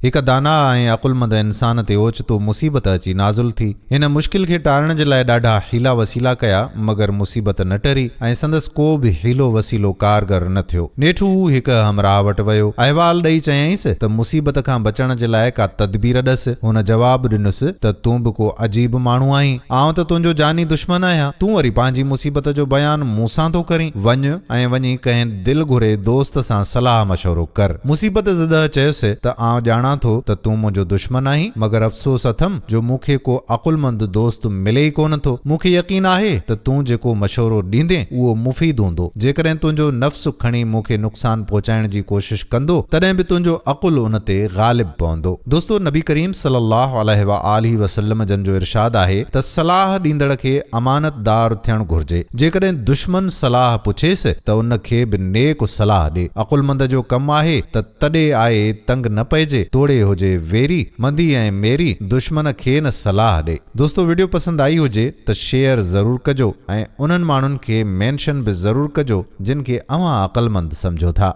हिक दाना ऐं अकुलमंद इंसान ते ओचितो मुसीबत अची नाज़ुल थी। हिन मुश्किल खे टारण जे लाइ ॾाढा हीला वसीला कया, मगर मुसीबत न टरी ऐं संदसि को बि हीलो वसीलो कारगर न थियो। नेठू हिक हमराह वटि वियो, अहवाल ॾेई चयईंसि त मुसीबत खां बचण जे लाइ का तदबीर ॾस। हुन जवाब ॾिनुसि त तूं बि को अजीब माण्हू आहीं, आउं त तुंहिंजो जानी दुश्मन आहियां, तूं वरी पंहिंजी मुसीबत जो बयान मूंसां थो करीं। वञ ऐं वञी कंहिं दिल घुरे दोस्त सां सलाह मशवरो कर। मुसीबत ज़दा चयुसि त आउं ॼाणा थो त तूं मुंहिंजो दुश्मन आहीं, मगर अफ़सोस अथमि जो मूंखे को अकुलमंद दोस्त मिले ई कोन थो। मूंखे यकीन आहे त तूं जेको मशवरो ॾींदे उहो मुफ़ीद हूंदो। जेकॾहिं तुंहिंजो नफ़्स खणी मूंखे नुक़सान पहुचाइण जी कोशिश कंदो, तॾहिं बि तुंहिंजो अकुल उन ते ग़ालिब पवंदो। दोस्तो, नबी करीम सल्लल्लाहु अलैहि वसल्लम जन जो इरशाद आहे त सलाह ॾींदड़ खे अमानतदार थियणु घुर्जे। जेकॾहिं दुश्मन सलाह पुछेसि त उन खे बि नेक सलाह ॾे। अकुलमंद जो कमु आहे त तॾे आए तंग न पइजे, तोड़े हुजे वेरी, मंदी ऐं मेरी, दुश्मन खे न सलाह ॾे। दोस्तो, वीडियो पसंदि आई हुजे त शेयर ज़रूर कजो ऐं उन्हनि माण्हुनि खे मेंशन बि ज़रूर कजो जिन खे अव्हां अक़लमंद सम्झो था।